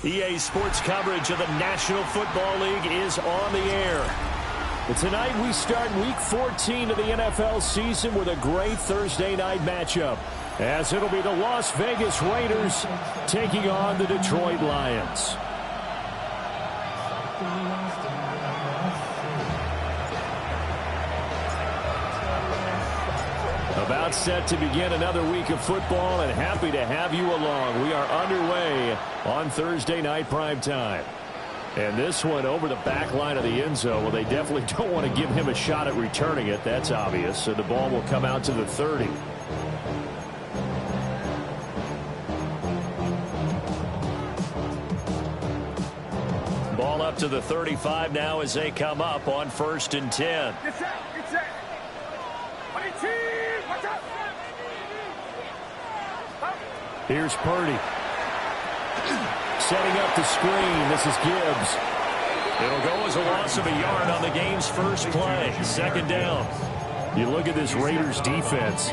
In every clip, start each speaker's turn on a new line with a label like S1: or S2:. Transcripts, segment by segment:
S1: EA Sports coverage of the National Football League is on the air. But tonight we start Week 14 of the NFL season with a great Thursday night matchup, as it'll be the Las Vegas Raiders taking on the Detroit Lions. About set to begin another week of football, and happy to have you along. We are underway on Thursday night primetime. And this one over the back line of the end zone. Well, they definitely don't want to give him a shot at returning it. That's obvious. So the ball will come out to the 30. Ball up to the 35 now as they come up on 1st and 10. Here's Purdy. Setting up the screen. This is Gibbs. It'll go as a loss of a yard on the game's first play. 2nd down. You look at this Raiders defense.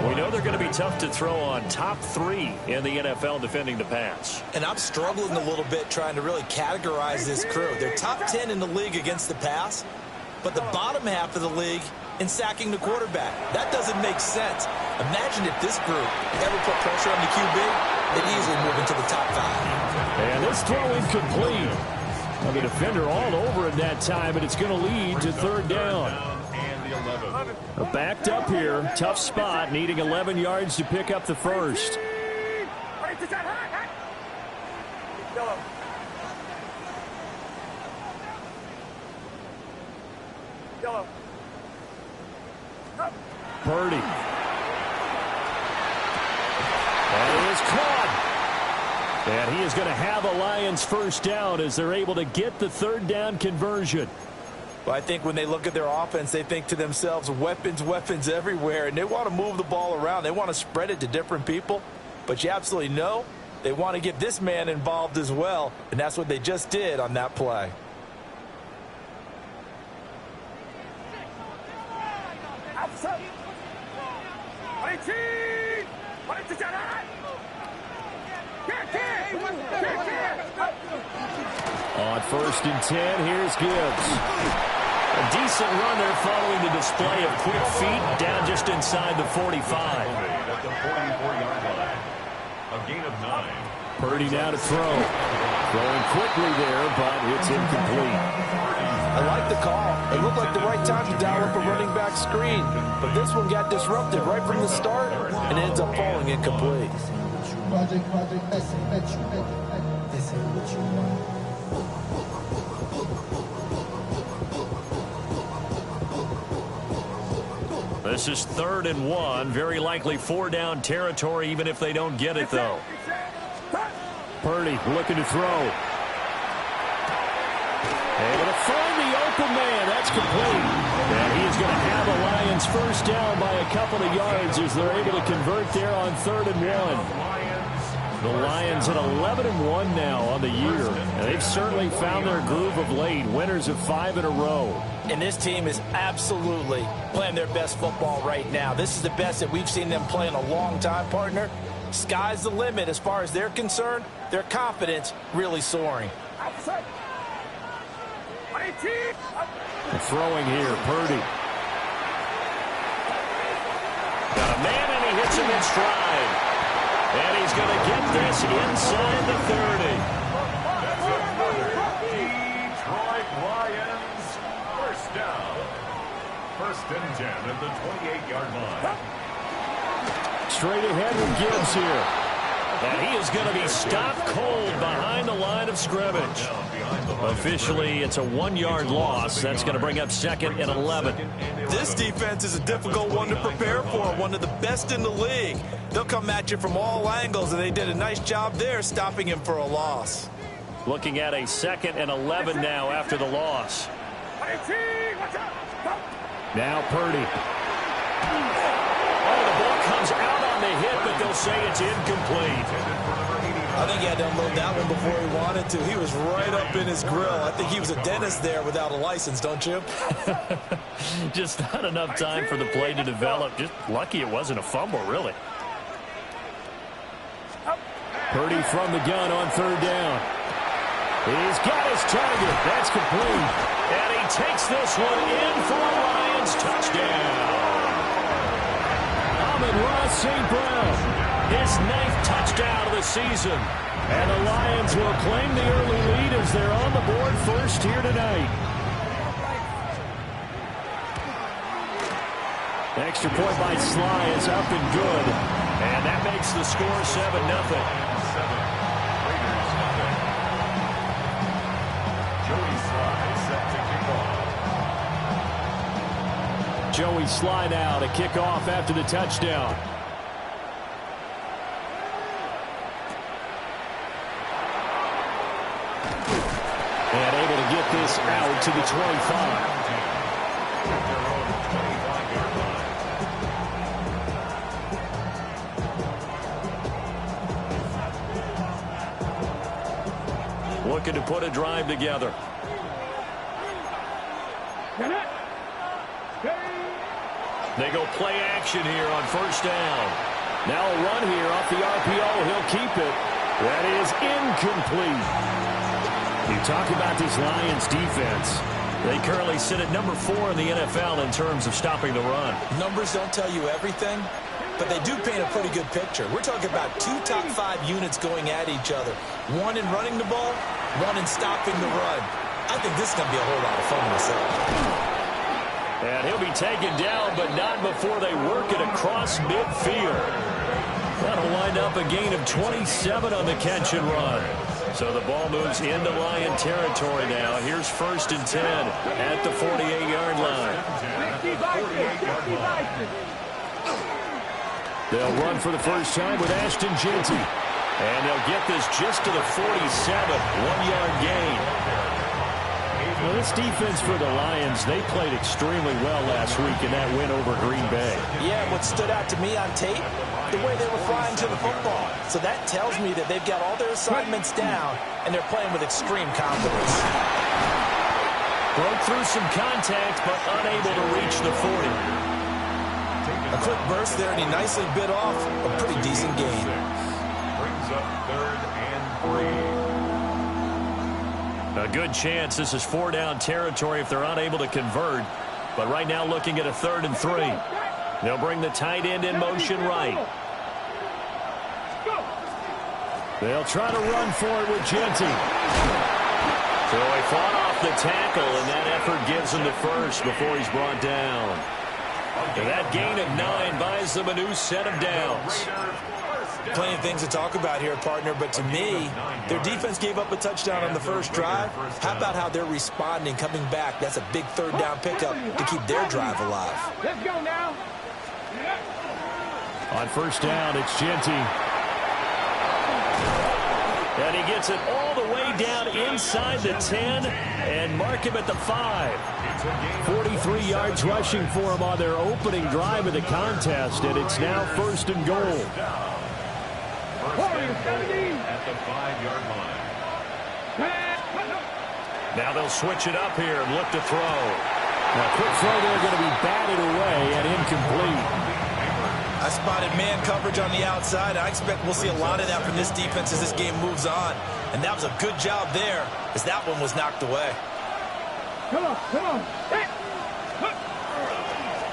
S1: We know they're going to be tough to throw on. Top 3 in the NFL defending the pass.
S2: And I'm struggling a little bit trying to really categorize this crew. They're top 10 in the league against the pass, but the bottom half of the league in sacking the quarterback. That doesn't make sense. Imagine if this group ever put pressure on the QB, they'd easily move into the top 5.
S1: And this throw incomplete. Well, the defender all over it that time, and it's going to lead to 3rd down. Backed up here. Tough spot, needing 11 yards to pick up the first. Purdy. And it is caught. And he is going to have a Lions first down as they're able to get the 3rd down conversion.
S2: Well, I think when they look at their offense, they think to themselves, weapons, weapons everywhere, and they want to move the ball around. They want to spread it to different people, but you absolutely know they want to get this man involved as well, and that's what they just did on that play.
S1: On 1st and 10, here's Gibbs. A decent run there following the display of quick feet down just inside the 45.
S3: At the 44-yard line. A gain of 9.
S1: Purdy now to throw. Throwing quickly there, but it's incomplete.
S2: I like the call. It looked like the right time to dial up a running back screen, but this one got disrupted right from the start and ends up falling incomplete.
S1: This is 3rd and 1. Very likely 4-down territory, even if they don't get it, though. Purdy looking to throw. Able to find the open man. That's complete. And he is going to have a Lions first down by a couple of yards as they're able to convert there on 3rd and 1. The Lions at 11-1 now on the year. And they've certainly found their groove of late. Winners of 5 in a row.
S2: And this team is absolutely playing their best football right now. This is the best that we've seen them play in a long time, partner. Sky's the limit as far as they're concerned. Their confidence really soaring.
S1: Throwing here, Purdy. Got a man, and he hits him in stride. And he's going to get this inside the 30.
S3: Detroit Lions, first down. 1st and 10 at the 28-yard line.
S1: Straight ahead with Gibbs here. And he is going to be stopped cold behind the line of scrimmage. Officially, it's a 1-yard loss. That's going to bring up 2nd and 11.
S2: This defense is a difficult one to prepare for, one of the best in the league. They'll come at you from all angles, and they did a nice job there stopping him for a loss.
S1: Looking at a 2nd and 11 now after the loss. Now Purdy. Oh, the ball comes out on the hit, but they'll say it's incomplete.
S2: I think he had to unload that one before he wanted to. He was right up in his grill. I think he was a dentist there without a license, don't you?
S1: Just not enough time for the play to develop. Just lucky it wasn't a fumble, really. Purdy from the gun on 3rd down. He's got his target. That's complete. And he takes this one in for a Lions touchdown. Amon-Ra St. Brown, his 9th touchdown of the season. And the Lions will claim the early lead as they're on the board first here tonight. Extra point by Sly is up and good. And that makes the score 7-0. Joey Sly now to kick off after the touchdown. And able to get this out to the 25. Looking to put a drive together. They go play action here on first down. Now a run here off the RPO. He'll keep it. That is incomplete. You talk about this Lions defense. They currently sit at number 4 in the NFL in terms of stopping the run.
S2: Numbers don't tell you everything, but they do paint a pretty good picture. We're talking about 2 top 5 units going at each other. One in running the ball, one in stopping the run. I think this is going to be a whole lot of fun myself.
S1: And he'll be taken down, but not before they work it across midfield. That'll wind up a gain of 27 on the catch and run. So the ball moves into Lion territory now. Here's first and 10 at the 48-yard line. They'll run for the first time with Ashton Jeanty. And they'll get this just to the 47, 1-yard gain. Well, this defense for the Lions, they played extremely well last week in that win over Green Bay.
S2: Yeah, what stood out to me on tape, the way they were flying to the football. So that tells me that they've got all their assignments down, and they're playing with extreme confidence.
S1: Broke through some contact, but unable to reach the 40.
S2: A quick burst there, and he nicely bit off a pretty decent gain.
S3: Brings up 3rd and 3.
S1: A good chance this is 4-down territory if they're unable to convert. But right now looking at a 3rd and 3. They'll bring the tight end in motion right. They'll try to run for it with Jeanty. So he fought off the tackle, and that effort gives him the first before he's brought down. And that gain of 9 buys them a new set of downs.
S2: Plenty of things to talk about here, partner, but to me, their defense gave up a touchdown on the first drive. How about how they're responding, coming back? That's a big 3rd down pickup to keep their drive alive.
S4: Let's go now.
S1: On first down, it's Jeanty. And he gets it all the way down inside the 10 and mark him at the 5. 43 yards rushing for him on their opening drive of the contest, and it's now 1st and goal.
S3: At the 5-yard line.
S1: Now they'll switch it up here and look to throw. Now, quick throw there going to be batted away and incomplete.
S2: I spotted man coverage on the outside. I expect we'll see a lot of that from this defense as this game moves on. And that was a good job there as that one was knocked away.
S4: Come on, come on. Hey.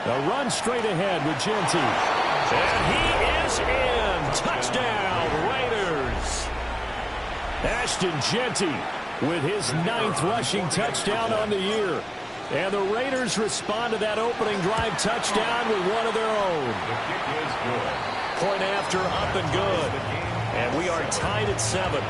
S1: A run straight ahead with Jeanty. And he is in. Touchdown, Raiders. Ashton Jeanty with his 9th rushing touchdown on the year. And the Raiders respond to that opening drive touchdown with one of their own.
S3: The kick is good.
S1: Point after, up and good. And we are tied at 7.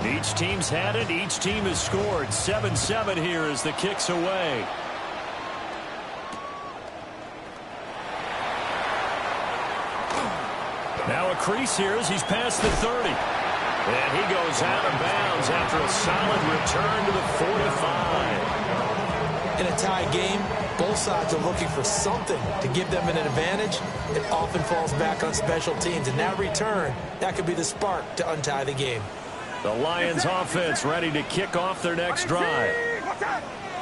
S1: Each team's had it. Each team has scored. 7-7 here as the kick's away. Now a crease here as he's past the 30. And he goes out of bounds after a solid return to the 45.
S2: In a tie game, both sides are looking for something to give them an advantage. It often falls back on special teams. In that return, that could be the spark to untie the game.
S1: The Lions offense ready to kick off their next drive.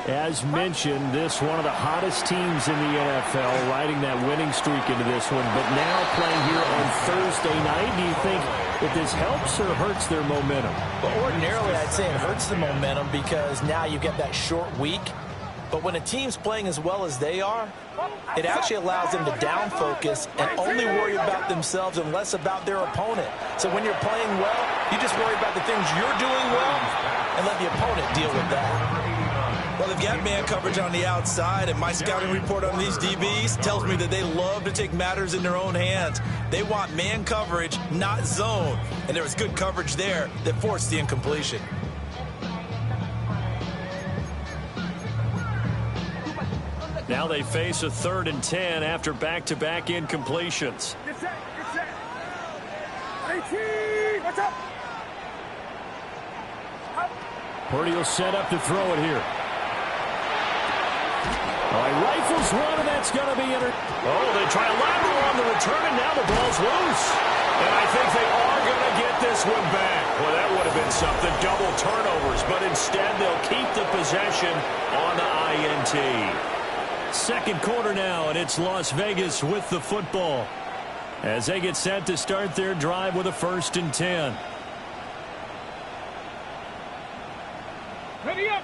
S1: As mentioned, this one of the hottest teams in the NFL, riding that winning streak into this one, but now playing here on Thursday night. Do you think that this helps or hurts their momentum?
S2: Well, ordinarily, I'd say it hurts the momentum because now you get that short week. But when a team's playing as well as they are, it actually allows them to down focus and only worry about themselves and less about their opponent. So when you're playing well, you just worry about the things you're doing well and let the opponent deal with that. Well, they've got man coverage on the outside, and my scouting report on these DBs tells me that they love to take matters in their own hands. They want man coverage, not zone. And there was good coverage there that forced the incompletion.
S1: Now they face a 3rd and 10 after back-to-back incompletions.
S4: Get set. 18, what's up?
S1: Purdy will set up to throw it here. All right, rifles one, and that's going to be entered. Oh, they try a lateral on the return, and now the ball's loose. And I think they are going to get this one back. Well, that would have been something, double turnovers, but instead they'll keep the possession on the INT. Second quarter now, and it's Las Vegas with the football as they get set to start their drive with a 1st and 10.
S4: Ready up.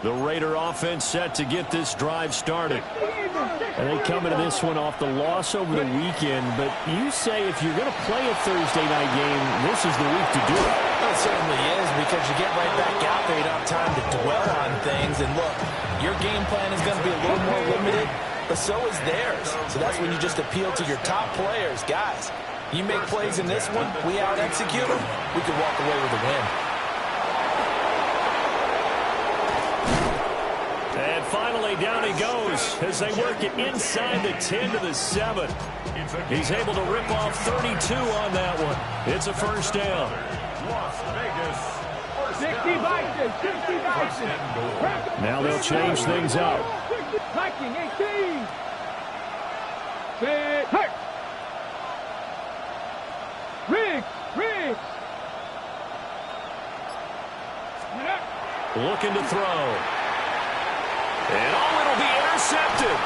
S1: The Raider offense set to get this drive started. And they come into this one off the loss over the weekend, but you say if you're going to play a Thursday night game, this is the week to do it.
S2: Well, it certainly is, because you get right back out there. You don't have time to dwell on things. And look, your game plan is going to be a little more limited, but so is theirs. So that's when you just appeal to your top players. Guys, you make plays in this one, we out-execute them, we can walk away with a win.
S1: And finally, down he goes as they work it inside the 10 to the 7. He's able to rip off 32 on that one. It's a 1st down.
S3: Las Vegas.
S4: 60 Vikings.
S1: Now they'll change things up.
S4: Viking 18. Set. Hey. Riggs.
S1: Looking to throw. And it'll be intercepted.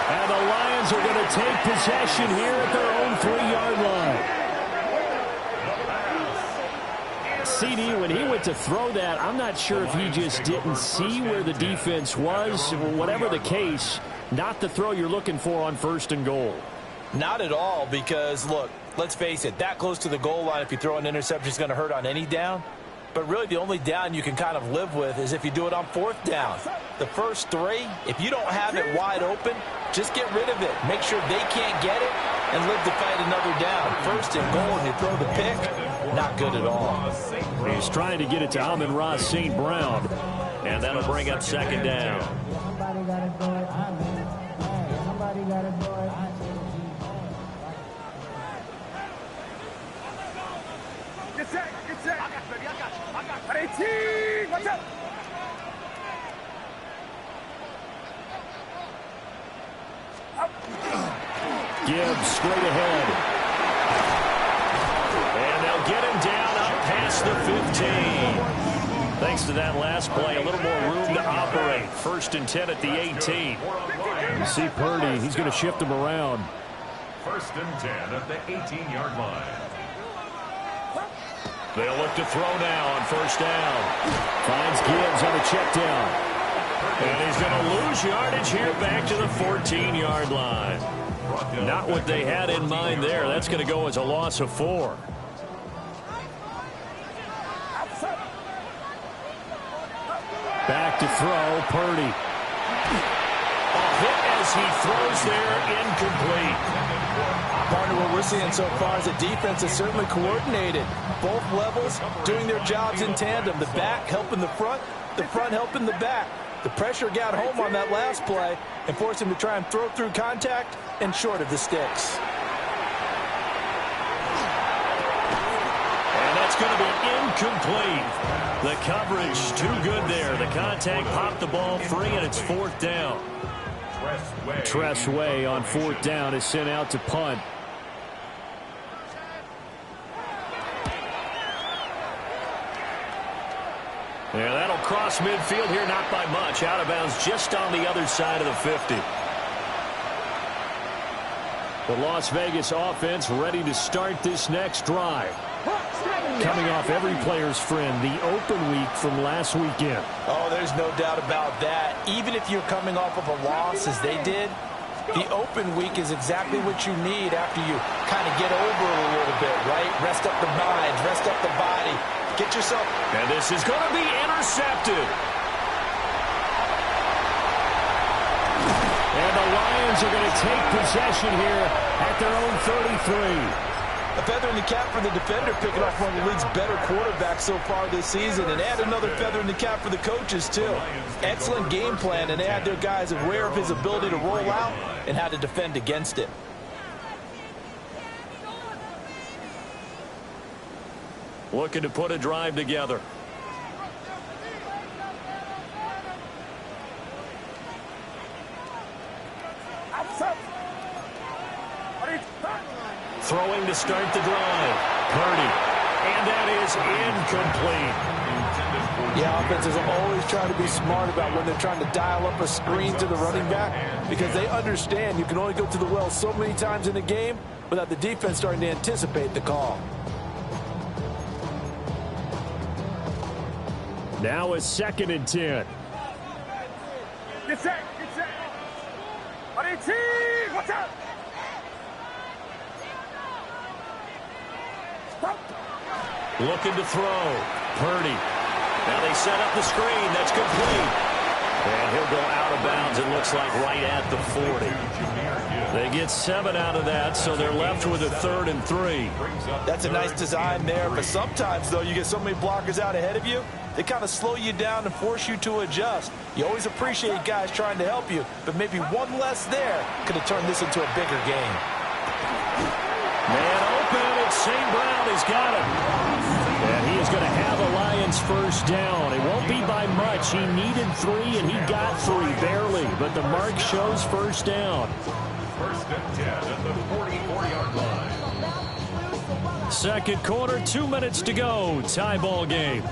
S1: And the Lions are going to take possession here at their own 3-yard line. CD, when he went to throw that, I'm not sure if he just didn't see where the defense was. Whatever the case, not the throw you're looking for on 1st and goal.
S2: Not at all, because, look, let's face it, that close to the goal line, if you throw an interception, is going to hurt on any down. But really, the only down you can kind of live with is if you do it on 4th down. The first 3, if you don't have it wide open, just get rid of it. Make sure they can't get it and live to fight another down. 1st and goal, and you throw the pick, not good at all.
S1: He's trying to get it to Amon-Ra St. Brown, and that'll bring up 2nd down.
S4: Get set. 18, what's up?
S1: Gibbs straight ahead. And they'll get him down out past the 15. Thanks to that last play, a little more room to operate. 1st and 10 at the 18. You see Purdy, he's going to shift him around.
S3: 1st and 10 at the 18-yard line.
S1: They'll look to throw now on 1st down. Finds Gibbs on a check down. And he's going to lose yardage here back to the 14-yard line. Not what they had in mind there. That's going to go as a loss of 4. Back to throw, Purdy. A hit as he throws there, incomplete.
S2: Partner, what we're seeing so far is the defense is certainly coordinated. Both levels doing their jobs in tandem. The back helping the front helping the back. The pressure got home on that last play and forced him to try and throw through contact and short of the sticks.
S1: And that's That's going to be incomplete. The coverage too good there. The contact popped the ball free, and it's fourth down. Tressway on fourth down is sent out to punt. Yeah, that'll cross midfield here, not by much. Out of bounds just on the other side of the 50. The Las Vegas offense ready to start this next drive. Coming off every player's friend, the open week from last weekend.
S2: Oh, there's no doubt about that. Even if you're coming off of a loss as they did, the open week is exactly what you need after you kind of get over it a little bit, right? Rest up the mind, rest up the body. Get yourself.
S1: And this is going to be intercepted. And the Lions are going to take possession here at their own 33.
S2: A feather in the cap for the defender, picking off one of the league's better quarterbacks so far this season. And add another feather in the cap for the coaches, too. Excellent game plan, and they had their guys aware of his ability to roll out and how to defend against it.
S1: Looking to put a drive together. Throwing to start the drive. Purdy. And that is incomplete.
S2: Yeah, offenses always try to be smart about when they're trying to dial up a screen to the running back, because they understand you can only go to the well so many times in a game without the defense starting to anticipate the call.
S1: Now a 2nd and 10.
S4: Get set, get set. Watch out.
S1: Looking to throw. Purdy. Now they set up the screen. That's complete. And he'll go out of bounds, it looks like, right at the 40. They get 7 out of that, so they're left with a 3rd and 3.
S2: That's a nice design there, but sometimes, though, you get so many blockers out ahead of you, they kind of slow you down and force you to adjust. You always appreciate guys trying to help you, but maybe one less there could have turned this into a bigger game.
S1: Man open, it's St. Brown. He's got it. And he is going to have a Lions first down. It won't be by much. He needed 3, and he got 3, barely. But the mark shows first down.
S3: First and 10 at the 44-yard line.
S1: Second quarter, 2 minutes to go. Tie ball game.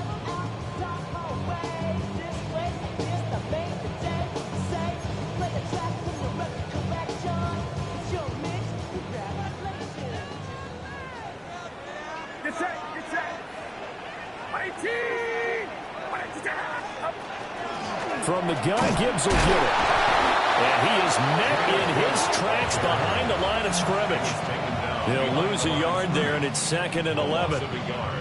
S1: From the gun, Gibbs will get it. And he is met in his tracks behind the line of scrimmage. He'll lose a yard there, and it's 2nd and 11.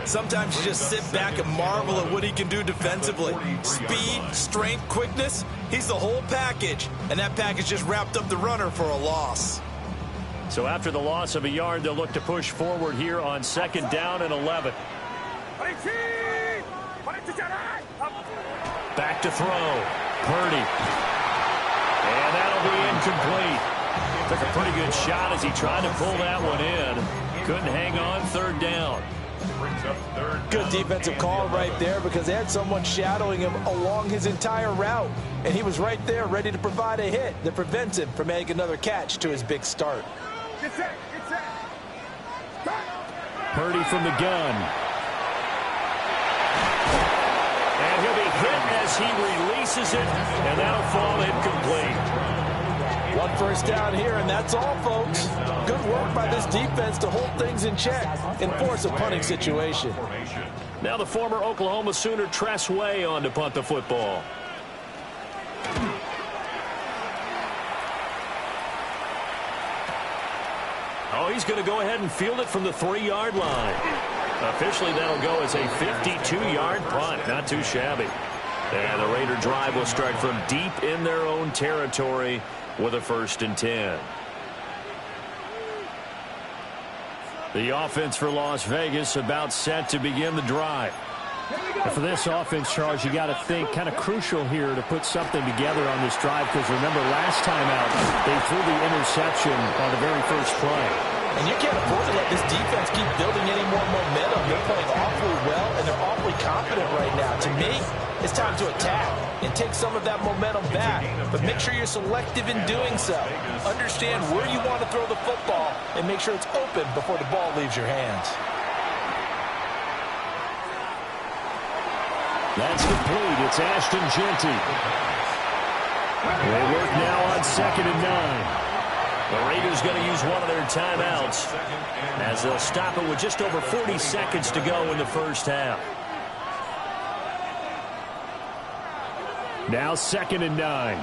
S2: Sometimes you just sit back and marvel at what he can do defensively. Speed, strength, quickness, he's the whole package. And that package just wrapped up the runner for a loss.
S1: So after the loss of a yard, they'll look to push forward here on 2nd down and 11. Back to throw. Purdy. And that'll be incomplete. Took a pretty good shot as he tried to pull that one in. Couldn't hang on, 3rd down.
S2: Good defensive call right there, because they had someone shadowing him along his entire route. And he was right there ready to provide a hit that prevents him from making another catch to his big start.
S1: Purdy from the gun. And he'll be hit as he releases it, and that'll fall incomplete.
S2: 1 first down here, and that's all, folks. Good work by this defense to hold things in check and force a punting situation.
S1: Now the former Oklahoma Sooner Tressway on to punt the football. Oh, he's going to go ahead and field it from the 3-yard line. Officially, that'll go as a 52-yard punt. Not too shabby. And the Raider drive will start from deep in their own territory with a 1st and 10. The offense for Las Vegas about set to begin the drive. And for this offense, Charles, you got to think kind of crucial here to put something together on this drive, because remember last time out they threw the interception on the very first play.
S2: And you can't afford to let this defense keep building any more momentum. They're playing awfully well, and they're awfully confident right now. To me, it's time to attack and take some of that momentum back. But make sure you're selective in doing so. Understand where you want to throw the football and make sure it's open before the ball leaves your hands.
S1: That's complete. It's Ashton Jeanty. They work now on 2nd and 9. The Raiders going to use one of their timeouts as they'll stop it with just over 40 seconds to go in the first half. Now 2nd and 9.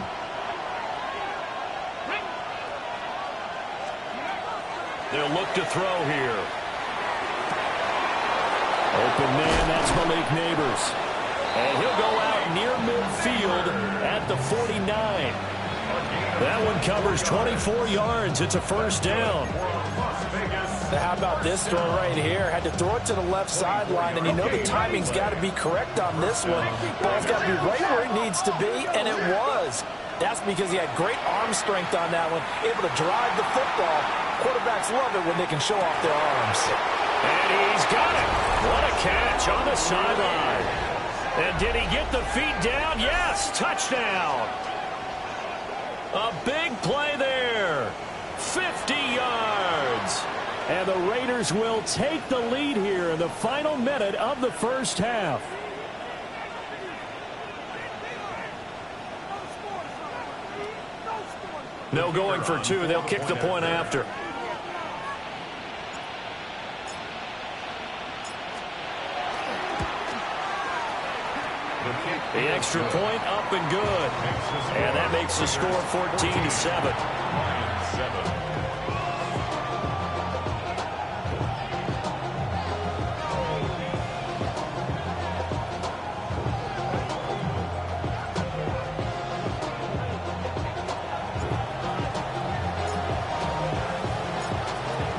S1: They'll look to throw here. Open man, that's Malik Neighbors. And he'll go out near midfield at the 49. That one covers 24 yards. It's a first down.
S2: Now how about this throw right here? Had to throw it to the left sideline, and you know the timing's got to be correct on this one. Ball's got to be right where it needs to be, and it was. That's because he had great arm strength on that one, able to drive the football. Quarterbacks love it when they can show off their arms.
S1: And he's got it. What a catch on the sideline. And did he get the feet down? Yes, touchdown. A big play there. 50 yards. And the Raiders will take the lead here in the final minute of the first half. No going for two. They'll kick the point after. The extra point up and good. And that makes the score 14-7.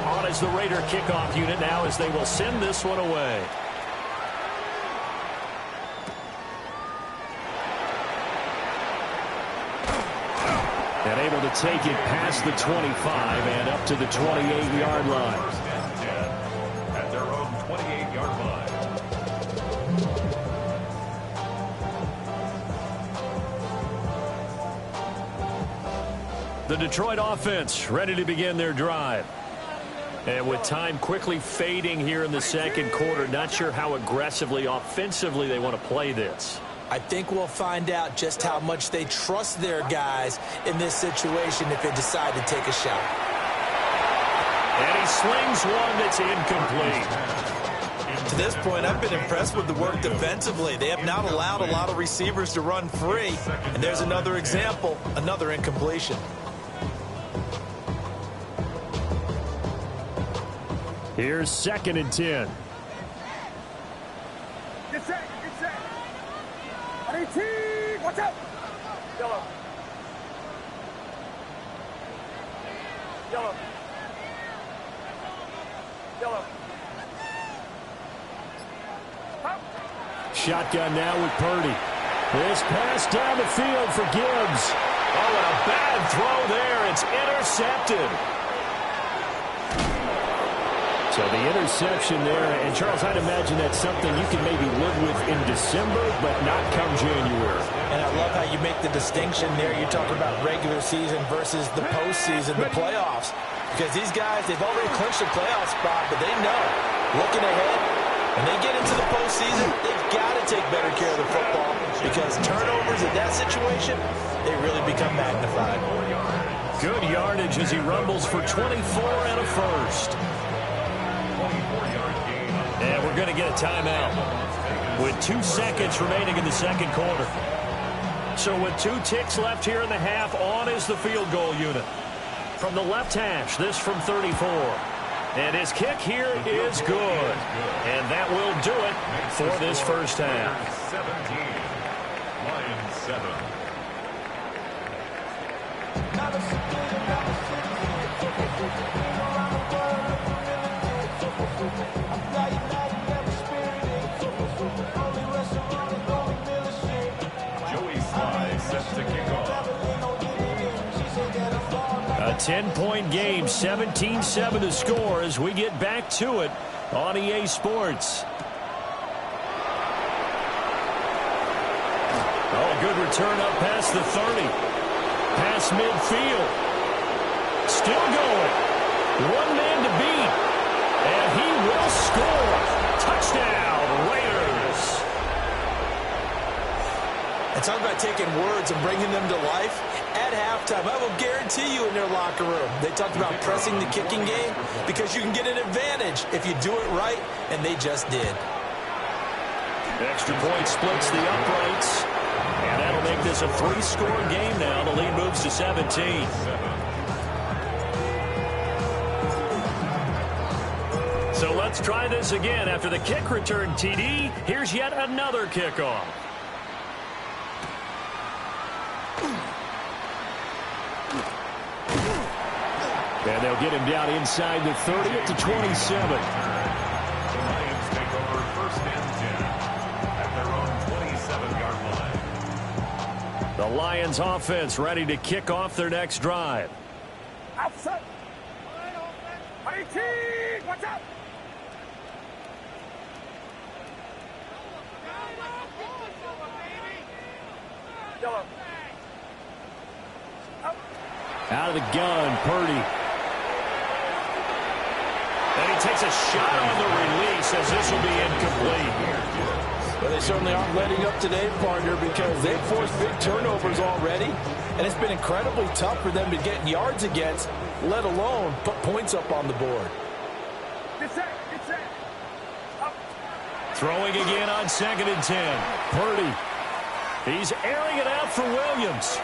S1: On is the Raider kickoff unit now as they will send this one away. And able to take it past the 25 and up to the 28-yard line.
S3: At their own 28-yard line.
S1: The Detroit offense ready to begin their drive. And with time quickly fading here in the second quarter, not sure how aggressively, offensively they want to play this.
S2: I think we'll find out just how much they trust their guys in this situation if they decide to take a shot.
S1: And he slings one that's incomplete.
S2: To this point, I've been impressed with the work defensively. They have not allowed a lot of receivers to run free. And there's another example, another incompletion.
S1: Here's 2nd and 10.
S4: Get set, get set. 18, watch out. Yellow. Yellow. Yellow.
S1: Shotgun now with Purdy. This pass down the field for Gibbs. Oh, and a bad throw there. It's intercepted. So the interception there, and Charles, I'd imagine that's something you can maybe live with in December, but not come January.
S2: And I love how you make the distinction there. You talk about regular season versus the postseason, the playoffs. Because these guys, they've already clinched a playoff spot, but they know, looking ahead, when they get into the postseason, they've got to take better care of the football because turnovers in that situation, they really become magnified.
S1: Good yardage as he rumbles for 24 and a first. And we're going to get a timeout with 2 seconds remaining in the second quarter. So with 2 ticks left here in the half, on is the field goal unit. From the left hash, this from 34. And his kick here is good. And that will do it for this first half.
S3: 17, Lions 7.
S1: 10-point game, 17-7 to score as we get back to it on EA Sports. Oh, good return up past the 30. Past midfield. Still going. One man to beat. And he will score. Touchdown, Raiders.
S2: And talk about taking words and bringing them to life. At halftime, I will guarantee you in their locker room, they talked about pressing the kicking game because you can get an advantage if you do it right, and they just did.
S1: Extra point splits the uprights. And that'll make this a 3-score game now. The lead moves to 17. So let's try this again. After the kick return TD, here's yet another kickoff. And they'll get him down inside the 30 at the 27.
S3: The Lions take over first and 10 at their own 27-yard line.
S1: The Lions offense ready to kick off their next drive.
S4: Outside. 18. Watch out. Yellow.
S1: Out of the gun, Purdy. And he takes a shot on the release as this will be incomplete.
S2: Well, they certainly aren't letting up today, partner, because they've forced big turnovers already, and it's been incredibly tough for them to get yards against, let alone put points up on the board.
S4: Get set. Get set. Up.
S1: Throwing again on 2nd and 10. Purdy. He's airing it out for Williams.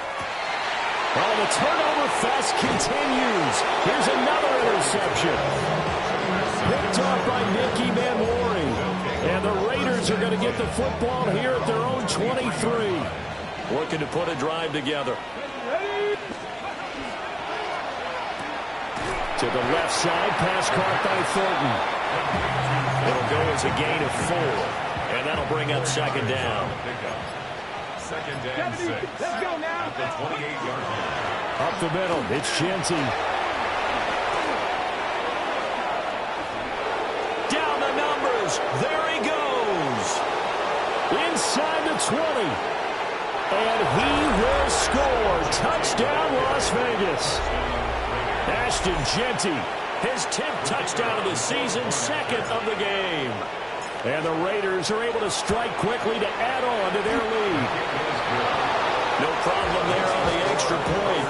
S1: Well, the turnover fest continues. Here's another interception. Picked off by Nicky Manwari. And the Raiders are going to get the football here at their own 23. Looking to put a drive together. To the left side, pass caught by Thornton. It'll go as a gain of 4. And that'll bring up 2nd down.
S3: 2nd and 6.
S4: Let's go now.
S3: At the 28-yard line.
S1: Up the middle, it's Genty. Down the numbers. There he goes. Inside the 20. And he will score. Touchdown, Las Vegas. Ashton Genty, his 10th touchdown of the season, 2nd of the game. And the Raiders are able to strike quickly to add on to their lead. No problem there on the extra point.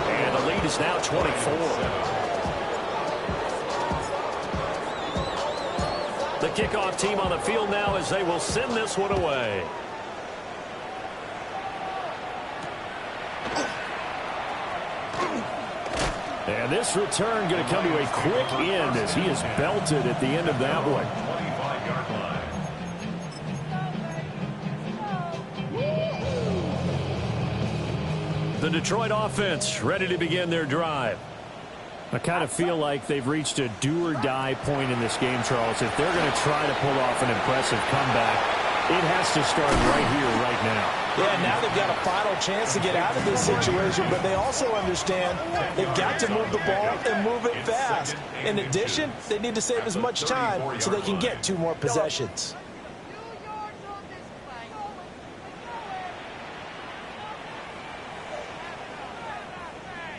S1: And the lead is now 24. The kickoff team on the field now as they will send this one away. And this return going to come to a quick end as he is belted at the end of that one.
S3: 25-yard line.
S1: The Detroit offense ready to begin their drive. I kind of feel like they've reached a do-or-die point in this game, Charles. If they're going to try to pull off an impressive comeback, it has to start right here, right now.
S2: Yeah, now they've got a final chance to get out of this situation, but they also understand they've got to move the ball and move it fast. In addition, they need to save as much time so they can get 2 more possessions.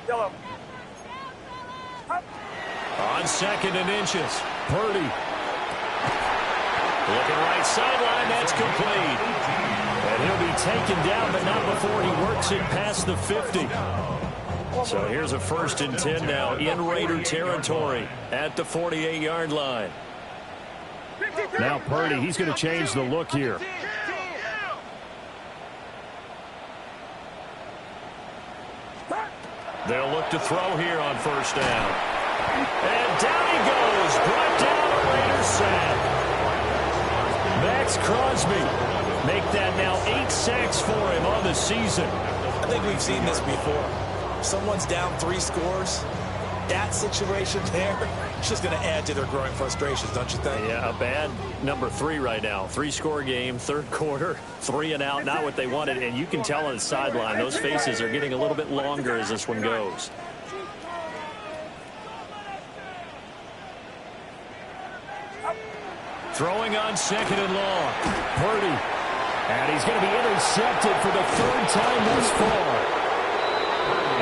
S4: Yellow.
S1: On 2nd and inches, Purdy. Looking right sideline, that's complete. And he'll be taken down, but not before he works it past the 50. So here's a 1st and 10 now in Raider territory at the 48-yard line. Now Purdy, he's going to change the look here. They'll look to throw here on 1st down. And down he goes. Brought down a Raiders sack. Max Crosby make that now 8 sacks for him on the season.
S2: I think we've seen this before. Someone's down 3 scores. That situation there, it's just going to add to their growing frustrations, don't you think?
S1: Yeah, a bad number 3 right now. 3-score game, 3rd quarter, 3 and out, not what they wanted. And you can tell on the sideline, those faces are getting a little bit longer as this one goes. Throwing on second and long. Purdy. And he's going to be intercepted for the third time thus far.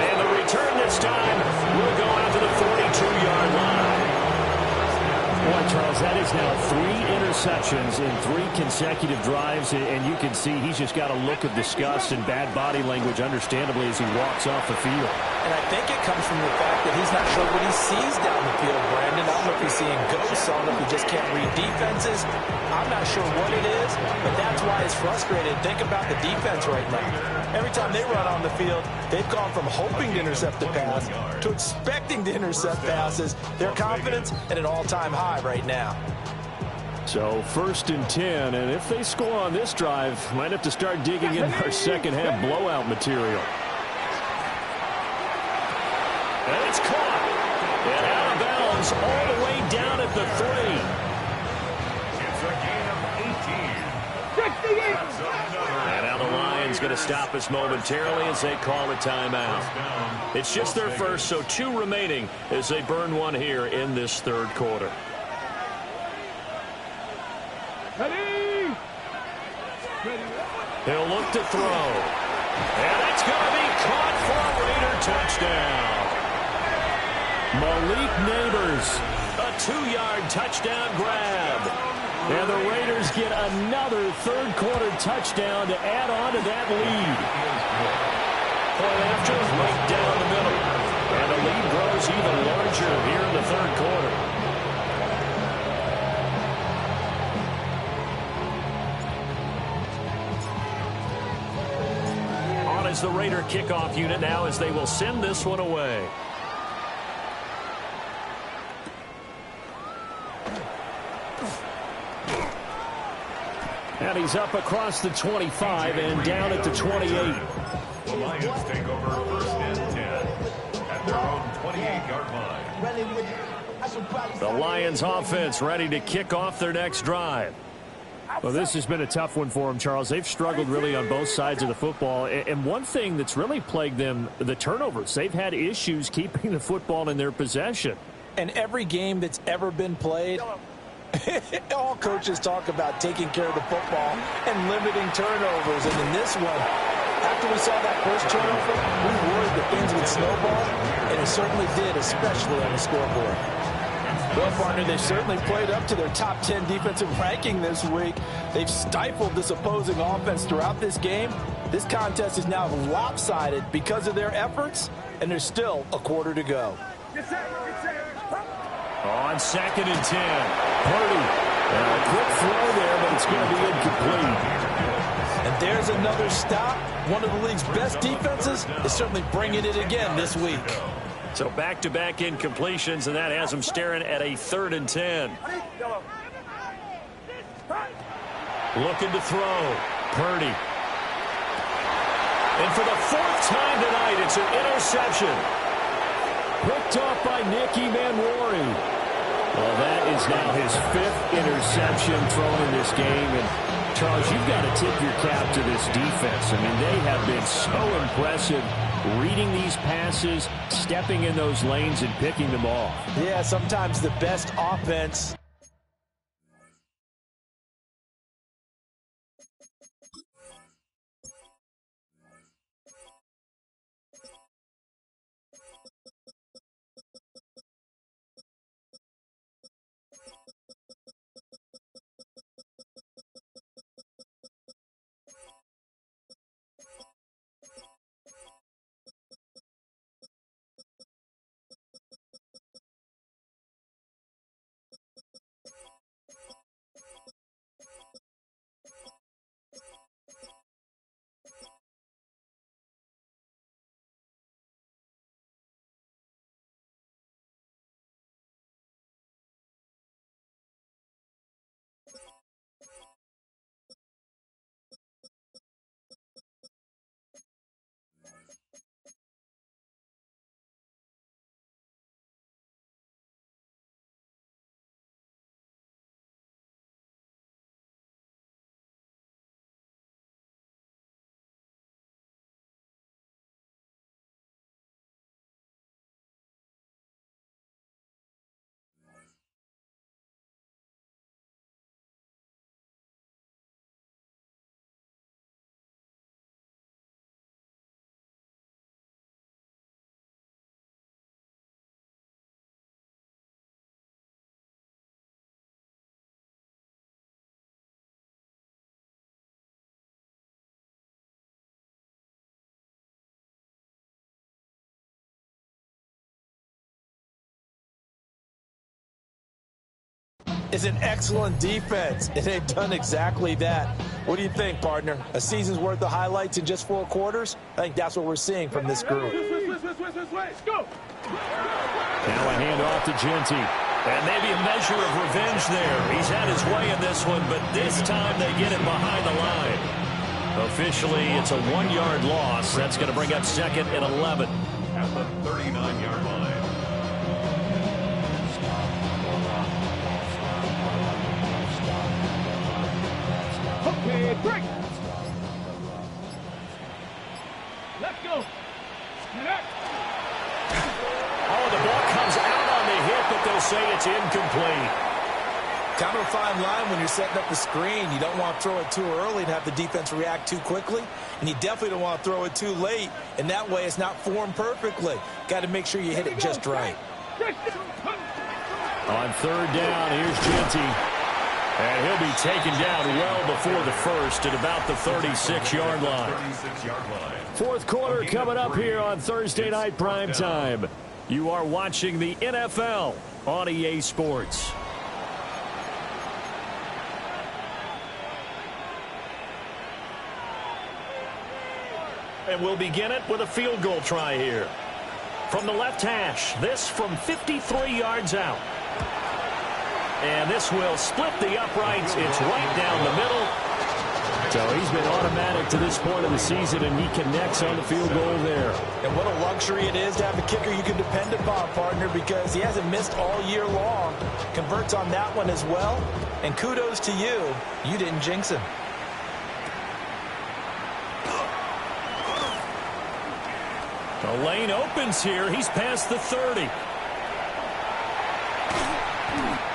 S1: And the return this time will go out to the 42-yard line. Boy, Charles, that is now 3 interceptions in 3 consecutive drives, and you can see he's just got a look of disgust and bad body language, understandably, as he walks off the field.
S2: And I think it comes from the fact that he's not sure what he sees down the field, Brandon. I don't know if he's seeing ghosts. I don't know if he just can't read defenses. I'm not sure what it is, but that's why he's frustrated. Think about the defense right now. Every time they run on the field, they've gone from hoping to intercept the pass to expecting to intercept passes. Their confidence at an all-time high right now.
S1: So 1st and 10, and if they score on this drive, might have to start digging in our second half blowout material. And it's caught. And out of bounds all the way down at the 3.
S3: It's a gain of 18.
S1: And now the Lions going to stop us momentarily as they call a timeout. It's just their first, so 2 remaining as they burn 1 here in this 3rd quarter. He'll look to throw. And it's going to be caught for a Raider touchdown. Malik Neighbors, a 2-yard touchdown grab. And the Raiders get another 3rd quarter touchdown to add on to that lead. Point after, right down the middle. And the lead grows even larger here in the 3rd quarter. As the Raider kickoff unit now as they will send this one away. And he's up across the 25 and down at the 28.
S3: The Lions take over 1st and 10 at their own 28-yard line.
S1: The Lions offense ready to kick off their next drive. Well, this has been a tough one for them, Charles. They've struggled really on both sides of the football. And one thing that's really plagued them, the turnovers. They've had issues keeping the football in their possession.
S2: And every game that's ever been played, all coaches talk about taking care of the football and limiting turnovers. And in this one, after we saw that first turnover, we worried that things would snowball. And it certainly did, especially on the scoreboard. Well, partner, they've certainly played up to their top 10 defensive ranking this week. They've stifled this opposing offense throughout this game. This contest is now lopsided because of their efforts, and there's still a quarter to go.
S1: On 2nd and 10, Purdy. And a quick throw there, but it's going to be incomplete.
S2: And there's another stop. One of the league's best defenses is certainly bringing it again this week.
S1: So back-to-back incompletions, and that has them staring at a 3rd and 10. Looking to throw. Purdy. And for the 4th time tonight, it's an interception. Picked off by Nicky Manwari. Well, that is now his 5th interception thrown in this game. And, Charles, you've got to tip your cap to this defense. I mean, they have been so impressive reading these passes, stepping in those lanes, and picking them off.
S2: Yeah, sometimes the best offense is an excellent defense, and they've done exactly that. What do you think, partner? A season's worth of highlights in just 4 quarters? I think that's what we're seeing from this group.
S4: Go.
S1: Now a handoff to Genie. And maybe a measure of revenge there. He's had his way in this one, but this time they get him behind the line. Officially, it's a 1-yard loss. That's going to bring up 2nd and 11.
S3: At the 39-yard line.
S4: Okay, break. Let's go.
S1: Oh, the ball comes out on the hit, but they'll say it's incomplete.
S2: Kind of a fine line when you're setting up the screen. You don't want to throw it too early and have the defense react too quickly. And you definitely don't want to throw it too late. And that way it's not formed perfectly. Got to make sure you hit it just right.
S1: On 3rd down, here's Genie. And he'll be taken down well before the first at about the 36-yard line.
S3: 36-yard line.
S1: 4th quarter coming up here on Thursday Night Primetime. You are watching the NFL on EA Sports. And we'll begin it with a field goal try here. From the left hash, this from 53 yards out. And this will split the uprights. It's right down the middle. So he's been automatic to this point of the season, and he connects on the field goal there.
S2: And what a luxury it is to have a kicker you can depend upon, partner, because he hasn't missed all year long. Converts on that one as well. And kudos to you. You didn't jinx him.
S1: The lane opens here. He's past the 30.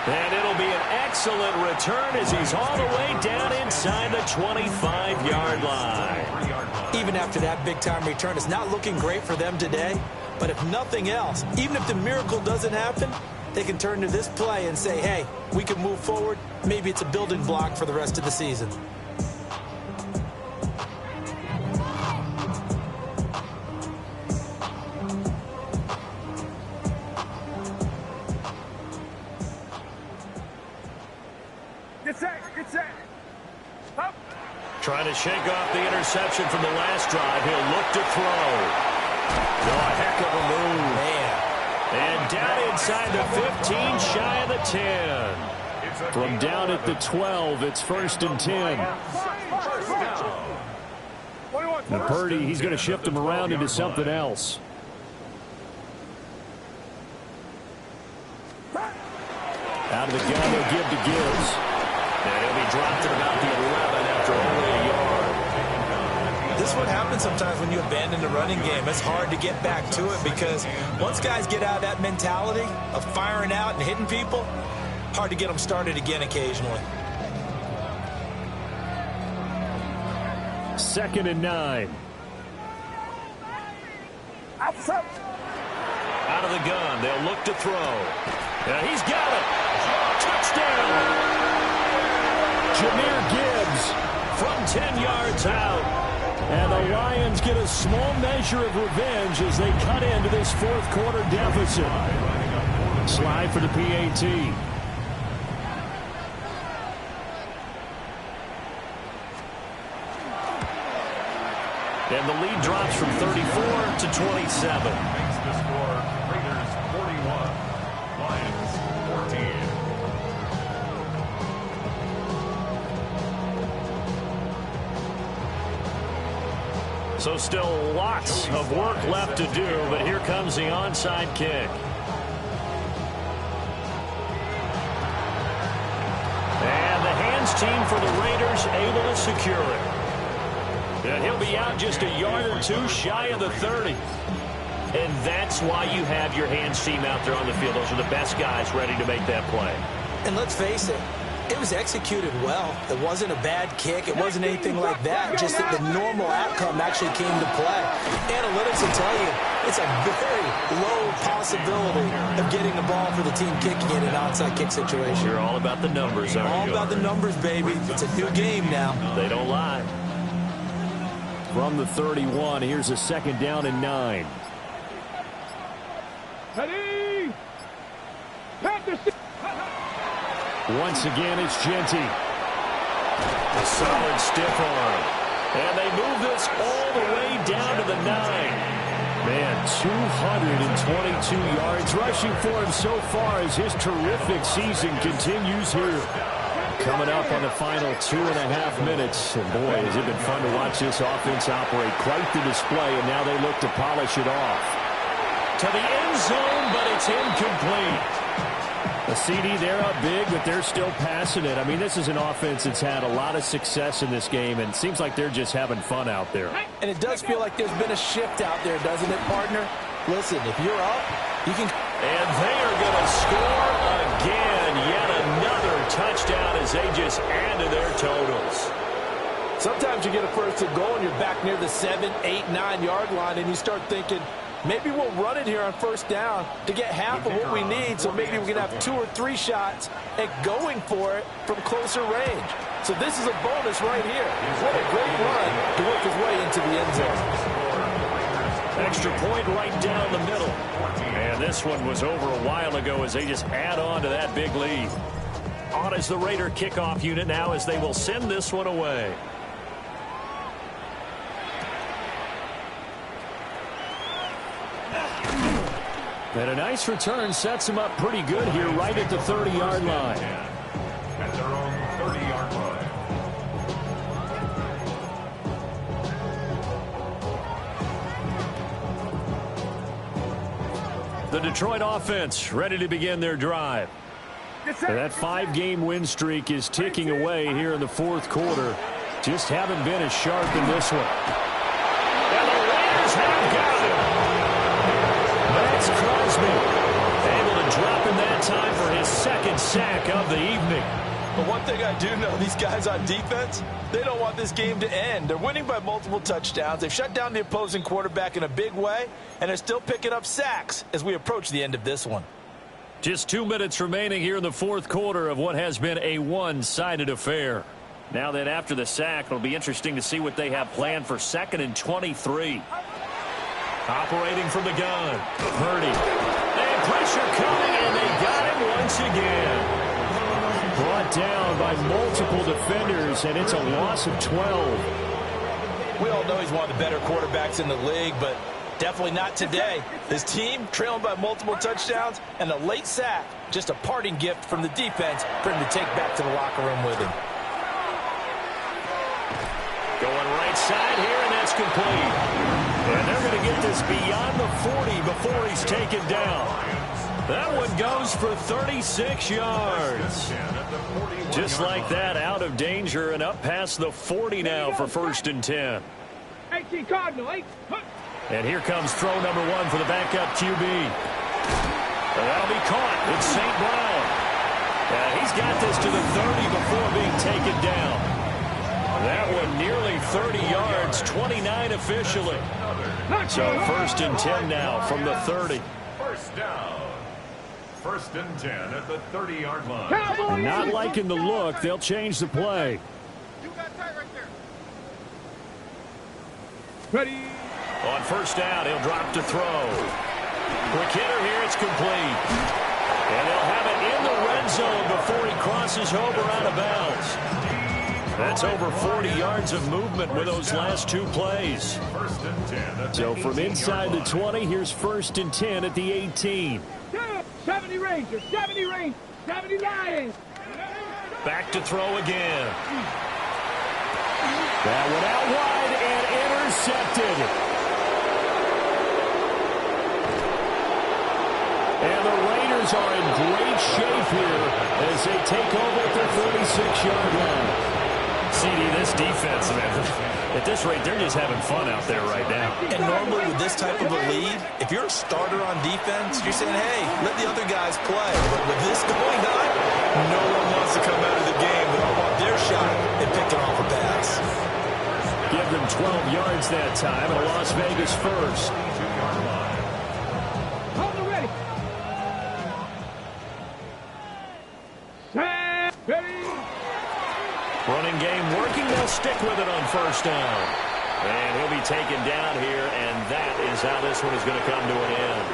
S1: And it'll be an excellent return as he's all the way down inside the 25-yard line.
S2: Even after that big-time return, it's not looking great for them today. But if nothing else, even if the miracle doesn't happen, they can turn to this play and say, hey, we can move forward. Maybe it's a building block for the rest of the season.
S4: Get set. Up.
S1: Trying to shake off the interception from the last drive. He'll look to throw. Oh, a heck of a move.
S2: Man.
S1: And down inside the 15, shy of the 10. From down at the 12, it's 1st and 10. And Purdy, he's going to shift him around into something else. Out of the gun, they'll give to Gibbs. And he'll be dropped at about the 11 after only a yard.
S2: This is what happens sometimes when you abandon the running game. It's hard to get back to it because once guys get out of that mentality of firing out and hitting people, hard to get them started again occasionally.
S1: 2nd and 9. Out of the gun, they'll look to throw. Yeah, he's got it. Touchdown. Jahmyr Gibbs from 10 yards out. And the Lions get a small measure of revenge as they cut into this 4th quarter deficit. Slide for the PAT. And the lead drops from 34 to 27.
S3: Makes the score Raiders 41, Lions 14.
S1: So still lots of work left to do, but here comes the onside kick. And the hands team for the Raiders able to secure it. And he'll be out just a yard or two shy of the 30. And that's why you have your hands team out there on the field. Those are the best guys ready to make that play.
S2: And let's face it, it was executed well. It wasn't a bad kick. It wasn't anything like that. Just that the normal outcome actually came to play. Analytics will tell you it's a very low possibility of getting the ball for the team kicking in an onside kick situation.
S1: You're all about the numbers, aren't you?
S2: All about the numbers, baby. It's a new game now.
S1: They don't lie. From the 31, here's a 2nd down and 9.
S4: Ready.
S1: Once again, it's Genie. A solid stiff arm. And they move this all the way down to the 9. Man, 222 yards rushing for him so far as his terrific season continues here. Coming up on the final 2.5 minutes. And boy, has it been fun to watch this offense operate. Quite the display, and now they look to polish it off. To the end zone, but it's incomplete. A CD, they're up big, but they're still passing it. I mean, this is an offense that's had a lot of success in this game, and it seems like they're just having fun out there.
S2: And it does feel like there's been a shift out there, doesn't it, partner? Listen, if you're up, you can...
S1: And they are going to score again. Yet another touchdown as they just add to their totals.
S2: Sometimes you get a first and goal, and you're back near the 7, 8, 9-yard line, and you start thinking, maybe we'll run it here on first down to get half of what we need, so maybe we can have 2 or 3 shots at going for it from closer range. So this is a bonus right here. What a great run to work his way into the end zone.
S1: Extra point right down the middle. And this one was over a while ago as they just add on to that big lead. On as the Raider kickoff unit now as they will send this one away. And a nice return sets him up pretty good here right at the 30-yard line.
S3: At their own 30-yard line.
S1: The Detroit offense ready to begin their drive. That 5-game win streak is ticking away here in the fourth quarter. Just haven't been as sharp in this one. And the Raiders have got him. That's Crosby. Able to drop in that time for his second sack of the evening.
S2: But one thing I do know, these guys on defense, they don't want this game to end. They're winning by multiple touchdowns. They've shut down the opposing quarterback in a big way, and they're still picking up sacks as we approach the end of this one.
S1: Just 2 minutes remaining here in the fourth quarter of what has been a one-sided affair. Now that after the sack, it'll be interesting to see what they have planned for 2nd and 23. Operating from the gun, Purdy. And pressure coming, and they got him once again. Brought down by multiple defenders, and it's a loss of 12.
S2: We all know he's one of the better quarterbacks in the league, but definitely not today. His team trailing by multiple touchdowns, and a late sack, just a parting gift from the defense for him to take back to the locker room with him.
S1: Going right side here, and that's complete. And they're going to get this beyond the 40 before he's taken down. That one goes for 36 yards. Just like that, out of danger and up past the 40 now for 1st and 10.
S4: 18 Cardinal, 8.
S1: And here comes throw number 1 for the backup QB. And that'll be caught. It's St. Brown. He's got this to the 30 before being taken down. That one nearly 30 yards, 29 officially. So 1st and 10 now from the 30.
S3: First down. 1st and 10 at the 30-yard line.
S1: Not liking the look. They'll change the play.
S4: You got that right there. Ready.
S1: On 1st down, he'll drop to throw. Quick hitter here, it's complete. And they'll have it in the red zone before he crosses over out of bounds. That's over 40 yards of movement with those last 2 plays.
S3: 1st and 10 at the
S1: So from inside the
S3: 18-yard
S1: 20, here's 1st and 10 at the 18.
S4: 70 Rangers, 70 Rangers, 70 Lions.
S1: Back to throw again. That one out wide and intercepted. And the Raiders are in great shape here as they take over at their 46-yard line. CD, this defense, man, at this rate, they're just having fun out there right now.
S2: And normally with this type of a lead, if you're a starter on defense, you're saying, hey, let the other guys play. But with this going on, no one wants to come out of the game. They don't want their shot at picking off a pass.
S1: Give them 12 yards that time, and a Las Vegas first.
S4: Hold it ready. Ready.
S1: Running game working. They'll stick with it on 1st down. And he'll be taken down here, and that is how this one is going to come to an end.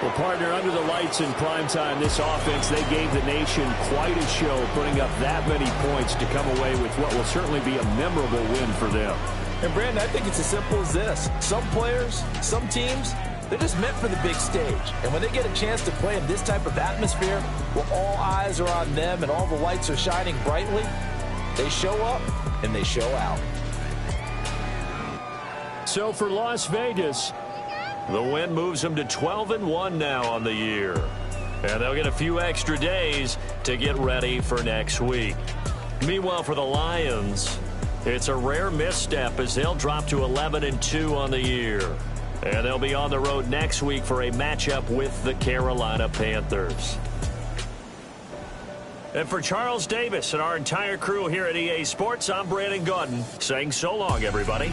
S1: Well, partner, under the lights in primetime, this offense, they gave the nation quite a show, putting up that many points to come away with what will certainly be a memorable win for them.
S2: And, Brandon, I think it's as simple as this. Some players, some teams, they're just meant for the big stage. And when they get a chance to play in this type of atmosphere, where all eyes are on them and all the lights are shining brightly, they show up and they show out.
S1: So for Las Vegas, the win moves them to 12-1 now on the year. And they'll get a few extra days to get ready for next week. Meanwhile, for the Lions, it's a rare misstep as they'll drop to 11-2 on the year. And they'll be on the road next week for a matchup with the Carolina Panthers. And for Charles Davis and our entire crew here at EA Sports, I'm Brandon Gaudin saying so long, everybody.